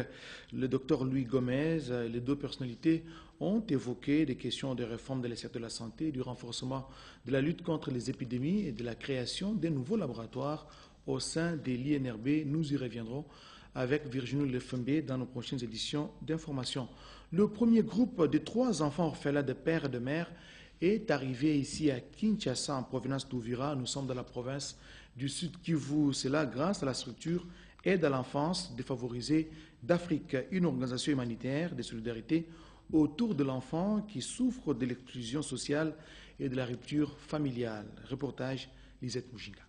le Dr Louis Gomez. Les deux personnalités ont évoqué des questions de réforme de la secteur de la santé, du renforcement de la lutte contre les épidémies et de la création de nouveaux laboratoires au sein de l'INRB. Nous y reviendrons avec Virginie Lefembe dans nos prochaines éditions d'information. Le premier groupe de 3 enfants orphelins de père et de mère est arrivé ici à Kinshasa en provenance d'Ouvira. Nous sommes dans la province du Sud Kivu. C'est là grâce à la structure Aide à l'enfance défavorisée d'Afrique, une organisation humanitaire de solidarité autour de l'enfant qui souffre de l'exclusion sociale et de la rupture familiale. Reportage Lisette Mujinga.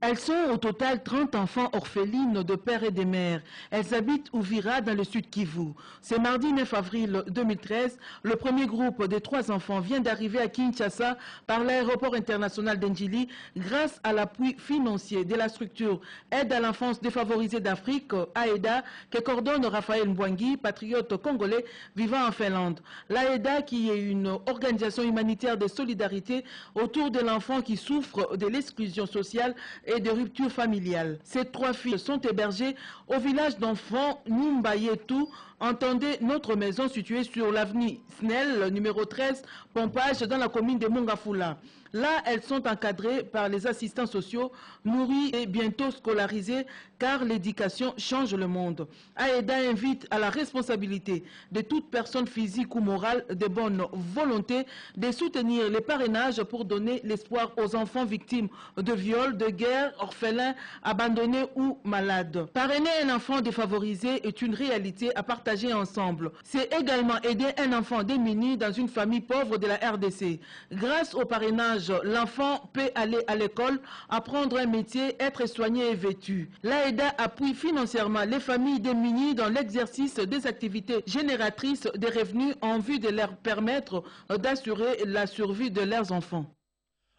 Elles sont au total 30 enfants orphelines de père et de mère. Elles habitent Ouvira dans le sud Kivu. Ce mardi 9 avril 2013, le premier groupe de 3 enfants vient d'arriver à Kinshasa par l'aéroport international d'Ndjili grâce à l'appui financier de la structure Aide à l'enfance défavorisée d'Afrique, AEDA, que coordonne Raphaël Mbwangi, patriote congolais vivant en Finlande. L'AEDA, qui est une organisation humanitaire de solidarité autour de l'enfant qui souffre de l'exclusion sociale et de rupture familiale. Ces 3 filles sont hébergées au village d'enfants Nimbayetou. Entendez notre maison située sur l'avenue Snell, numéro 13, Pompage, dans la commune de Mongafula. Là, elles sont encadrées par les assistants sociaux, nourries et bientôt scolarisées, car l'éducation change le monde. AEDA invite à la responsabilité de toute personne physique ou morale de bonne volonté de soutenir les parrainages pour donner l'espoir aux enfants victimes de viols, de guerre, orphelins, abandonnés ou malades. Parrainer un enfant défavorisé est une réalité à partager ensemble. C'est également aider un enfant démuni dans une famille pauvre de la RDC. Grâce au parrainage, l'enfant peut aller à l'école, apprendre un métier, être soigné et vêtu. L'AEDA appuie financièrement les familles démunies dans l'exercice des activités génératrices de revenus en vue de leur permettre d'assurer la survie de leurs enfants.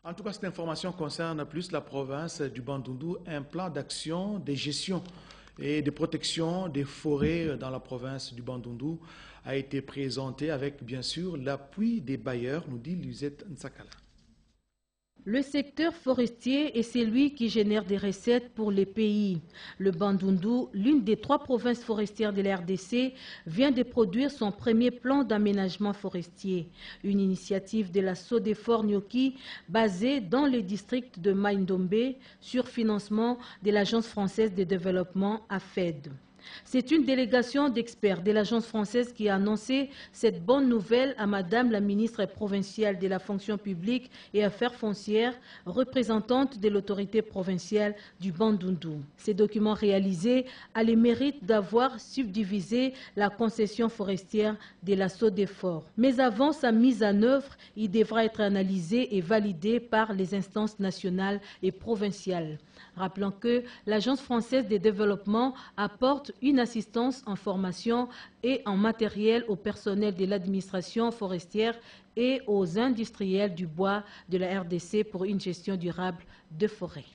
En tout cas, cette information concerne plus la province du Bandundu, un plan d'action de gestion et de protection des forêts dans la province du Bandundu a été présenté avec, bien sûr, l'appui des bailleurs, nous dit Lisette Nsakala. Le secteur forestier est celui qui génère des recettes pour les pays. Le Bandundu, l'une des 3 provinces forestières de la RDC, vient de produire son premier plan d'aménagement forestier. Une initiative de la Sodefort Nyoki basée dans le district de Maindombe sur financement de l'Agence française de développement AFED. C'est une délégation d'experts de l'Agence française qui a annoncé cette bonne nouvelle à Madame la ministre provinciale de la fonction publique et affaires foncières, représentante de l'autorité provinciale du Bandundu. Ces documents réalisés a le mérite d'avoir subdivisé la concession forestière de la Sodefort. Mais avant sa mise en œuvre, il devra être analysé et validé par les instances nationales et provinciales. Rappelons que l'Agence française de développement apporte une assistance en formation et en matériel au personnel de l'administration forestière et aux industriels du bois de la RDC pour une gestion durable de forêt.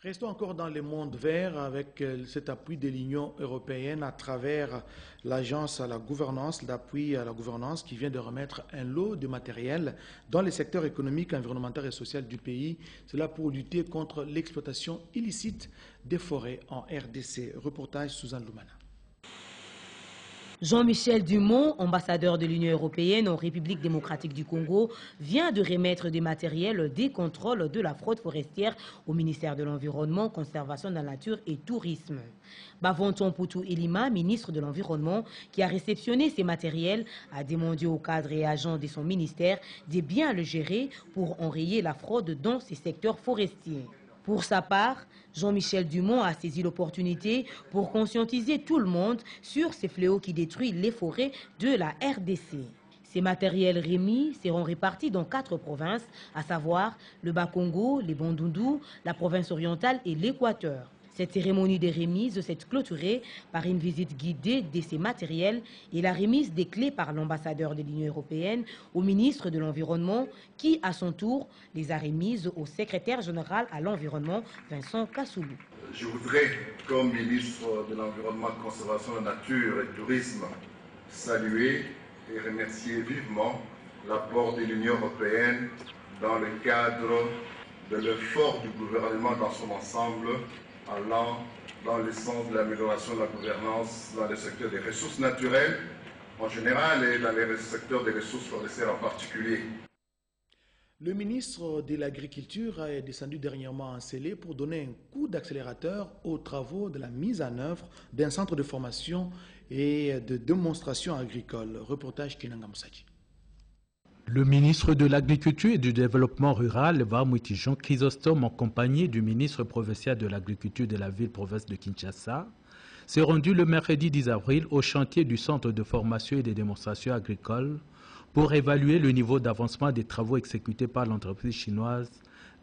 Restons encore dans le monde vert avec cet appui de l'Union européenne à travers l'agence à la gouvernance, d'appui à la gouvernance qui vient de remettre un lot de matériel dans les secteurs économiques, environnemental et social du pays. Cela pour lutter contre l'exploitation illicite des forêts en RDC. Reportage Suzanne Loumana. Jean-Michel Dumont, ambassadeur de l'Union européenne en République démocratique du Congo, vient de remettre du matériel des contrôles de la fraude forestière au ministère de l'Environnement, Conservation de la Nature et Tourisme. Bavonton Poutou Elima, ministre de l'Environnement, qui a réceptionné ces matériels, a demandé aux cadres et agents de son ministère de bien le gérer pour enrayer la fraude dans ces secteurs forestiers. Pour sa part, Jean-Michel Dumont a saisi l'opportunité pour conscientiser tout le monde sur ces fléaux qui détruisent les forêts de la RDC. Ces matériels remis seront répartis dans 4 provinces, à savoir le Bas-Congo, les Bandundu, la province orientale et l'Équateur. Cette cérémonie de remise s'est clôturée par une visite guidée de ces matériels et la remise des clés par l'ambassadeur de l'Union européenne au ministre de l'Environnement qui, à son tour, les a remises au secrétaire général à l'Environnement, Vincent Kassoulou. Je voudrais, comme ministre de l'Environnement, Conservation de la Nature et Tourisme, saluer et remercier vivement l'apport de l'Union européenne dans le cadre de l'effort du gouvernement dans son ensemble, allant dans le sens de l'amélioration de la gouvernance dans le secteur des ressources naturelles en général et dans le secteur des ressources forestières en particulier. Le ministre de l'Agriculture est descendu dernièrement en Célé pour donner un coup d'accélérateur aux travaux de la mise en œuvre d'un centre de formation et de démonstration agricole. Reportage Kinanga Moussaji. Le ministre de l'Agriculture et du Développement rural, Vamwiti Jean Chrysostome, en compagnie du ministre provincial de l'Agriculture de la ville-province de Kinshasa, s'est rendu le mercredi 10 avril au chantier du centre de formation et de démonstration agricole pour évaluer le niveau d'avancement des travaux exécutés par l'entreprise chinoise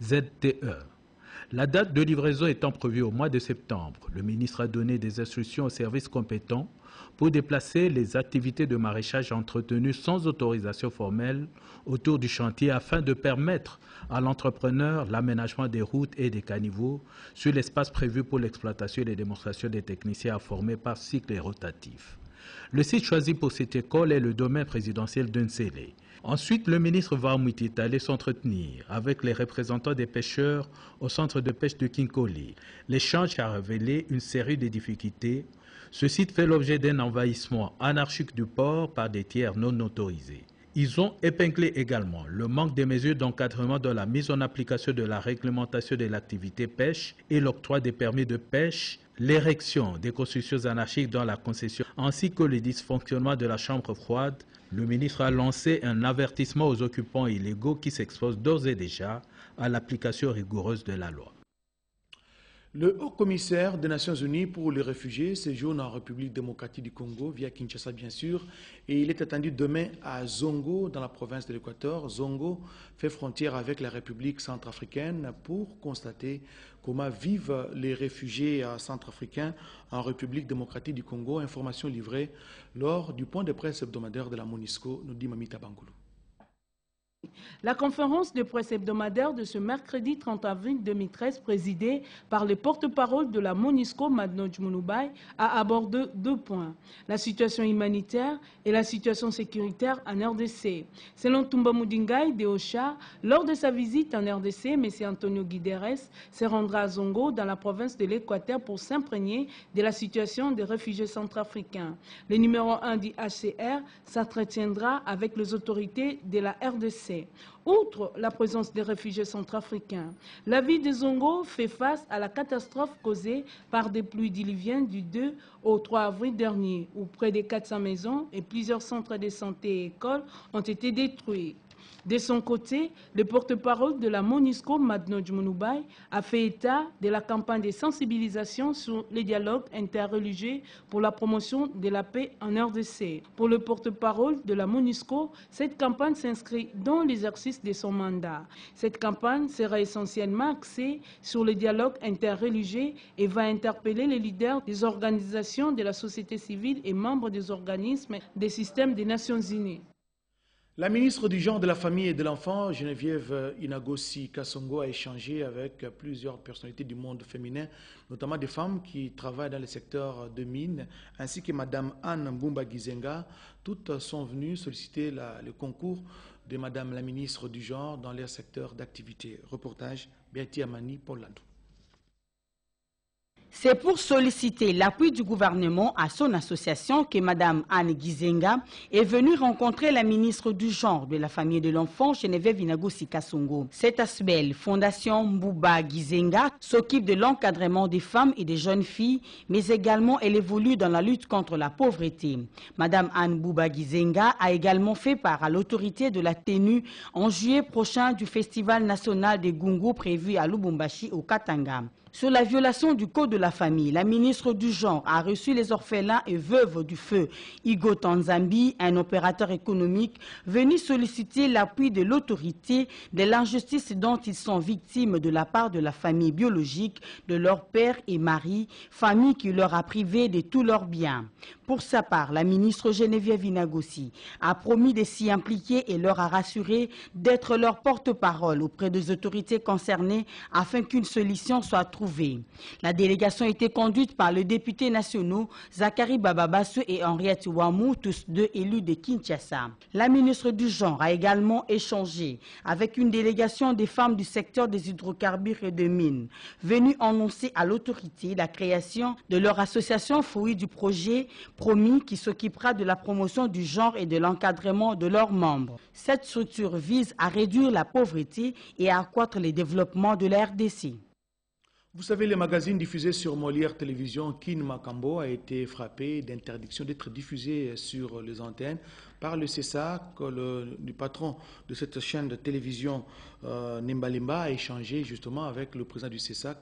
ZTE. La date de livraison étant prévue au mois de septembre, le ministre a donné des instructions aux services compétents pour déplacer les activités de maraîchage entretenues sans autorisation formelle autour du chantier afin de permettre à l'entrepreneur l'aménagement des routes et des caniveaux sur l'espace prévu pour l'exploitation et les démonstrations des techniciens formés par cycle rotatif. Le site choisi pour cette école est le domaine présidentiel d'Nsélé. Ensuite, le ministre Vamwiti est allé s'entretenir avec les représentants des pêcheurs au centre de pêche de Kinkoli. L'échange a révélé une série de difficultés. Ce site fait l'objet d'un envahissement anarchique du port par des tiers non autorisés. Ils ont épinglé également le manque de mesures d'encadrement dans la mise en application de la réglementation de l'activité pêche et l'octroi des permis de pêche, l'érection des constructions anarchiques dans la concession, ainsi que le dysfonctionnement de la chambre froide. Le ministre a lancé un avertissement aux occupants illégaux qui s'exposent d'ores et déjà à l'application rigoureuse de la loi. Le haut-commissaire des Nations Unies pour les réfugiés séjourne en République démocratique du Congo, via Kinshasa bien sûr, et il est attendu demain à Zongo, dans la province de l'Équateur. Zongo fait frontière avec la République centrafricaine pour constater comment vivent les réfugiés centrafricains en République démocratique du Congo. Information livrée lors du point de presse hebdomadaire de la MONUSCO, nous dit Mamita Bangoulou. La conférence de presse hebdomadaire de ce mercredi 30 avril 2013, présidée par le porte-parole de la MONUSCO, Madnoj Mounoubaï, a abordé 2 points. La situation humanitaire et la situation sécuritaire en RDC. Selon Toumba Moudingaï de Ocha, lors de sa visite en RDC, M. Antonio Guideres se rendra à Zongo, dans la province de l'Équateur, pour s'imprégner de la situation des réfugiés centrafricains. Le numéro 1 du HCR s'entretiendra avec les autorités de la RDC. Outre la présence des réfugiés centrafricains, la ville de Zongo fait face à la catastrophe causée par des pluies diluviennes du 2 au 3 avril dernier, où près de 400 maisons et plusieurs centres de santé et écoles ont été détruits. De son côté, le porte-parole de la MONUSCO, Madnoj Mounoubaï, a fait état de la campagne de sensibilisation sur les dialogues interreligieux pour la promotion de la paix en RDC. Pour le porte-parole de la MONUSCO, cette campagne s'inscrit dans l'exercice de son mandat. Cette campagne sera essentiellement axée sur le dialogue interreligieux et va interpeller les leaders des organisations de la société civile et membres des organismes des systèmes des Nations Unies. La ministre du Genre, de la Famille et de l'Enfant, Geneviève Inagosi Kassongo, a échangé avec plusieurs personnalités du monde féminin, notamment des femmes qui travaillent dans le secteur de mines, ainsi que Mme Anne Mbumba Gizenga. Toutes sont venues solliciter le concours de Mme la ministre du Genre dans leur secteur d'activité. Reportage, Beati Amani, Paul Landou. C'est pour solliciter l'appui du gouvernement à son association que Mme Anne Gizenga est venue rencontrer la ministre du Genre, de la Famille et de l'Enfant, Geneviève Inagosi Kassongo. Cette ASBEL, Fondation Mbumba Gizenga, s'occupe de l'encadrement des femmes et des jeunes filles, mais également elle évolue dans la lutte contre la pauvreté. Mme Anne Mbumba Gizenga a également fait part à l'autorité de la tenue en juillet prochain du Festival national des Gungu prévu à Lubumbashi au Katanga. Sur la violation du Code de la famille, la ministre du Genre a reçu les orphelins et veuves du feu. Igo Tanzambi, un opérateur économique, venu solliciter l'appui de l'autorité de l'injustice dont ils sont victimes de la part de la famille biologique de leur père et mari, famille qui leur a privé de tous leurs biens. Pour sa part, la ministre Geneviève Vinagossi a promis de s'y impliquer et leur a rassuré d'être leur porte-parole auprès des autorités concernées afin qu'une solution soit trouvée. La délégation a été conduite par le député national Zachary Bababassou et Henriette Ouamou, tous deux élus de Kinshasa. La ministre du Genre a également échangé avec une délégation des femmes du secteur des hydrocarbures et des mines, venues annoncer à l'autorité la création de leur association fruit du projet promis qui s'occupera de la promotion du genre et de l'encadrement de leurs membres. Cette structure vise à réduire la pauvreté et à accroître le développement de la RDC. Vous savez, le magazine diffusé sur Molière Télévision, Kin Makambo, a été frappé d'interdiction d'être diffusé sur les antennes par le CESAC. Le patron de cette chaîne de télévision, Nimbalimba, a échangé justement avec le président du CESAC,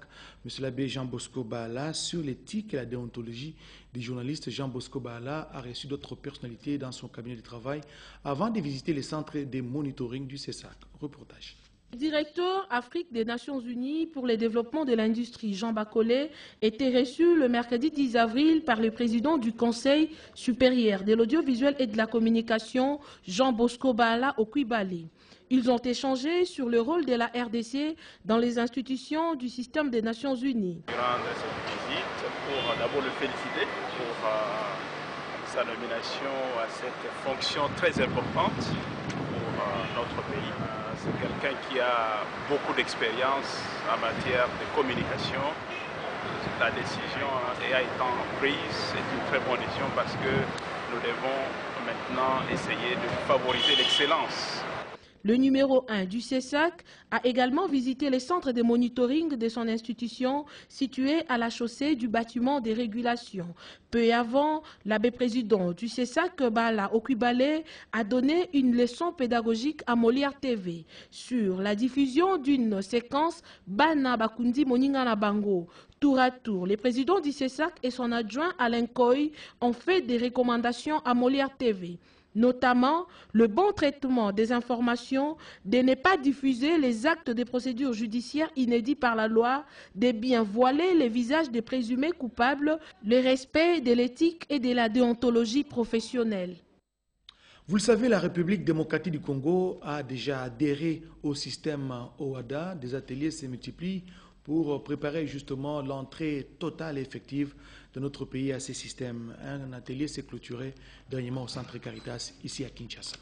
M. l'abbé Jean Bosco Bala, sur l'éthique et la déontologie des journalistes. Jean Bosco Bala a reçu d'autres personnalités dans son cabinet de travail avant de visiter les centres de monitoring du CESAC. Reportage. Directeur Afrique des Nations Unies pour le développement de l'industrie, Jean Bacolé, était reçu le mercredi 10 avril par le président du Conseil supérieur de l'audiovisuel et de la communication, Jean Bosco Bala Okuibale. Ils ont échangé sur le rôle de la RDC dans les institutions du système des Nations Unies. Durant cette visite, pour d'abord le féliciter pour sa nomination à cette fonction très importante pour notre pays. C'est quelqu'un qui a beaucoup d'expérience en matière de communication. La décision a été prise, c'est une très bonne décision parce que nous devons maintenant essayer de favoriser l'excellence. Le numéro 1 du CESAC a également visité les centres de monitoring de son institution situés à la chaussée du bâtiment des régulations. Peu avant, l'abbé président du CESAC, Bala Okuibale, a donné une leçon pédagogique à Molière TV sur la diffusion d'une séquence Bana Bakundi Moningana Bango. Tour à tour, les présidents du CESAC et son adjoint Alain Koy ont fait des recommandations à Molière TV. Notamment le bon traitement des informations, de ne pas diffuser les actes des procédures judiciaires inédits par la loi, de bien voiler les visages des présumés coupables, le respect de l'éthique et de la déontologie professionnelle. Vous le savez, la République démocratique du Congo a déjà adhéré au système OHADA. Des ateliers se multiplient pour préparer justement l'entrée totale et effective de notre pays à ces systèmes. Un atelier s'est clôturé dernièrement au centre Caritas, ici à Kinshasa.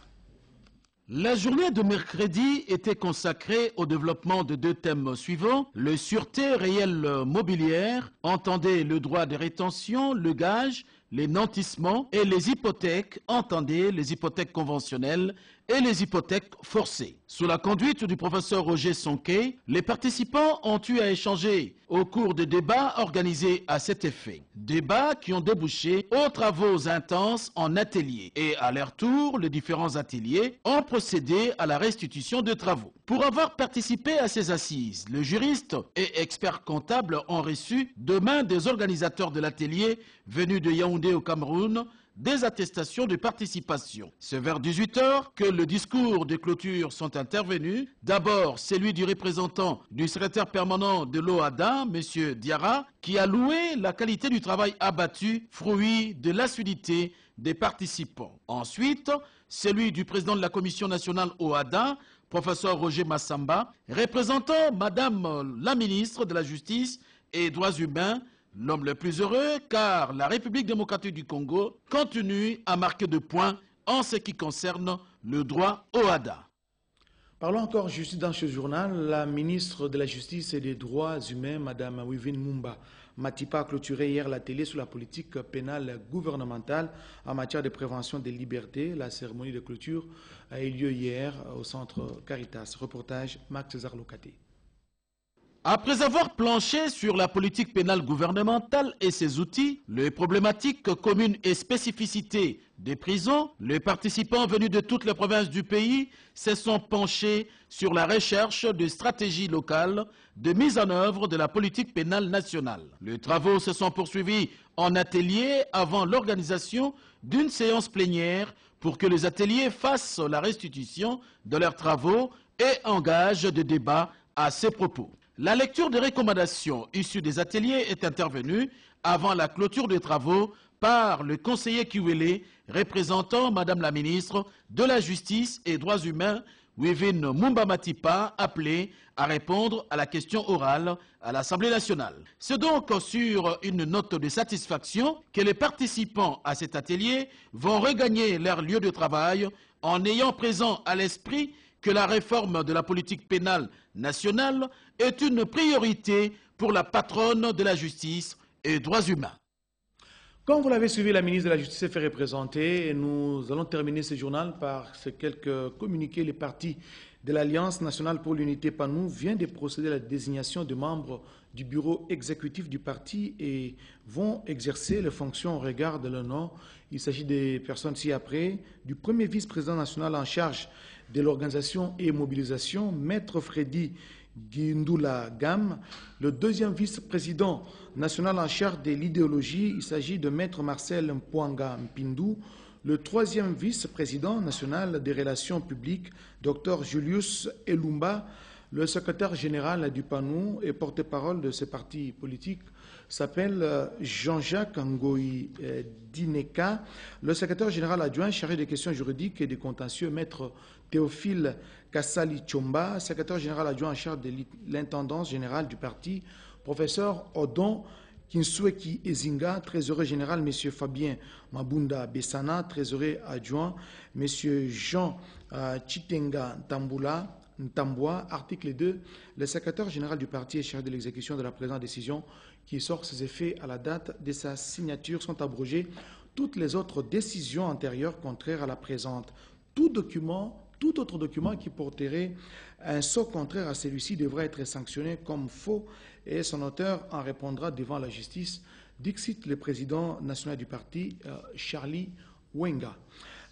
La journée de mercredi était consacrée au développement de deux thèmes suivants. Le sûreté réelle mobilière, entendez le droit de rétention, le gage, les nantissements, et les hypothèques, entendez les hypothèques conventionnelles et les hypothèques forcées. Sous la conduite du professeur Roger Sonké, les participants ont eu à échanger au cours de débats organisés à cet effet. Débats qui ont débouché aux travaux intenses en atelier. Et à leur tour, les différents ateliers ont procédé à la restitution de travaux. Pour avoir participé à ces assises, le juriste et expert comptable ont reçu de main des organisateurs de l'atelier venus de Yaoundé au Cameroun des attestations de participation. C'est vers 18 h que le discours de clôture sont intervenus. D'abord, celui du représentant du secrétaire permanent de l'OHADA, M. Diarra, qui a loué la qualité du travail abattu, fruit de l'assiduité des participants. Ensuite, celui du président de la Commission nationale OHADA, professeur Roger Massamba, représentant Madame la ministre de la Justice et Droits humains, l'homme le plus heureux, car la République démocratique du Congo continue à marquer de points en ce qui concerne le droit OHADA. Parlons encore justice dans ce journal. La ministre de la Justice et des Droits humains, Mme Wivine Mumba Matipa, a clôturé hier l'atelier sur la politique pénale gouvernementale en matière de prévention des libertés. La cérémonie de clôture a eu lieu hier au centre Caritas. Reportage Max César Locaté. Après avoir planché sur la politique pénale gouvernementale et ses outils, les problématiques communes et spécificités des prisons, les participants venus de toutes les provinces du pays se sont penchés sur la recherche de stratégies locales de mise en œuvre de la politique pénale nationale. Les travaux se sont poursuivis en atelier avant l'organisation d'une séance plénière pour que les ateliers fassent la restitution de leurs travaux et engagent des débats à ces propos. La lecture des recommandations issues des ateliers est intervenue avant la clôture des travaux par le conseiller Kiwele, représentant Madame la ministre de la Justice et Droits humains, Wivine Mumba Matipa, appelé à répondre à la question orale à l'Assemblée nationale. C'est donc sur une note de satisfaction que les participants à cet atelier vont regagner leur lieu de travail en ayant présent à l'esprit que la réforme de la politique pénale nationale est une priorité pour la patronne de la justice et droits humains. Comme vous l'avez suivi, la ministre de la Justice s'est fait représenter et nous allons terminer ce journal par ces quelques communiqués. Les partis de l'Alliance nationale pour l'unité PANU viennent de procéder à la désignation de membres du bureau exécutif du parti et vont exercer les fonctions au regard de leur nom. Il s'agit des personnes ci-après, du premier vice-président national en charge de l'organisation et mobilisation, Maître Freddy Guindula Gam, le deuxième vice-président national en charge de l'idéologie, il s'agit de Maître Marcel Mpouanga Mpindou, le troisième vice-président national des relations publiques, Dr Julius Elumba, le secrétaire général du PANU et porte-parole de ce parti politique s'appelle Jean-Jacques Ngoï Dineka, le secrétaire général adjoint chargé des questions juridiques et des contentieux, Maître Théophile Kassali Chomba, secrétaire général adjoint en charge de l'intendance générale du parti, professeur Odon Kinsweki Ezinga, trésorier général, M. Fabien Mabunda Bessana, trésorier adjoint, M. Jean Chitenga Ntambua, article 2, le secrétaire général du parti est chargé de l'exécution de la présente décision qui sort ses effets à la date de sa signature sont abrogées toutes les autres décisions antérieures contraires à la présente. Tout autre document qui porterait un sceau contraire à celui-ci devra être sanctionné comme faux et son auteur en répondra devant la justice, dixit le président national du parti, Charlie Wenga.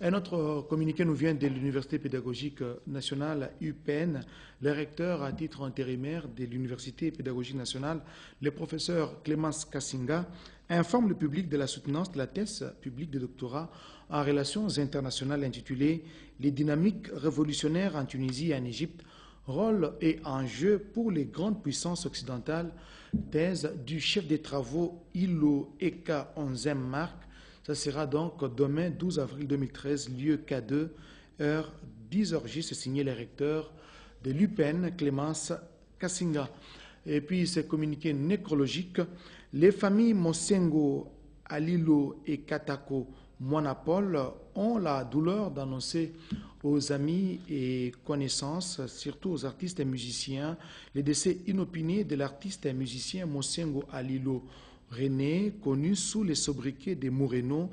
Un autre communiqué nous vient de l'Université pédagogique nationale UPN. Le recteur à titre intérimaire de l'Université pédagogique nationale, le professeur Clémence Kassinga, informe le public de la soutenance de la thèse publique de doctorat en relations internationales intitulée « Les dynamiques révolutionnaires en Tunisie et en Égypte, rôle et enjeux pour les grandes puissances occidentales », thèse du chef des travaux Ilo Eka 11e Marc. Ça sera donc demain 12 avril 2013, lieu K2, heure 10h, c'est signé le recteur de l'UPN, Clémence Kassinga. Et puis, c'est communiqué nécrologique. Les familles Mosengo, Alilo et Katako Moinapol ont la douleur d'annoncer aux amis et connaissances, surtout aux artistes et musiciens, le décès inopiné de l'artiste et musicien Mosengo Alilo René, connu sous les sobriquets des Moreno,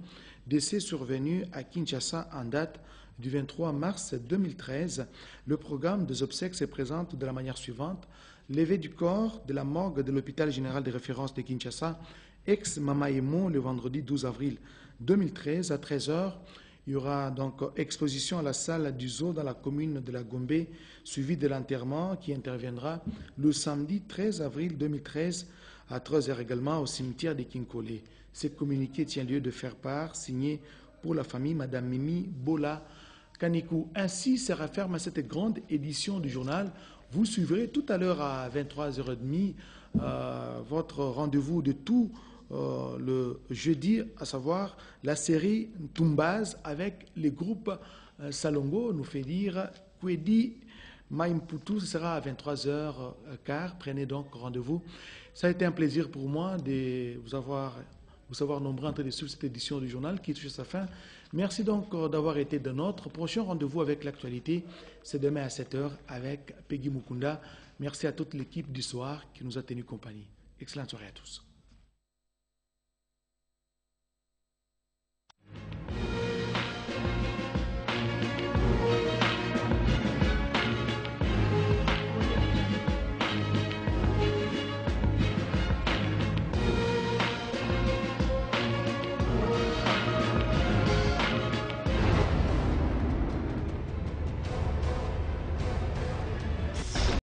décès survenu à Kinshasa en date du 23 mars 2013. Le programme des obsèques se présente de la manière suivante. Levée du corps de la morgue de l'hôpital général de référence de Kinshasa, ex-Mamaemo, le vendredi 12 avril 2013 à 13h. Il y aura donc exposition à la salle du zoo dans la commune de la Gombe, suivi de l'enterrement qui interviendra le samedi 13 avril 2013 à 13h également au cimetière de Kinkole. Ce communiqué tient lieu de faire part, signé pour la famille Madame Mimi Bola Kanikou. Ainsi se referme à cette grande édition du journal. Vous suivrez tout à l'heure à 23h30 votre rendez-vous de tout le jeudi, à savoir la série Tumbaz avec les groupes Salongo, nous fait dire Kwedi Maimputu, ce sera à 23h15. Prenez donc rendez-vous. Ça a été un plaisir pour moi de vous savoir nombreux en train de suivre cette édition du journal qui touche à sa fin. Merci donc d'avoir été de notre prochain rendez-vous avec l'actualité. C'est demain à 7h avec Peggy Mukunda. Merci à toute l'équipe du soir qui nous a tenu compagnie. Excellente soirée à tous.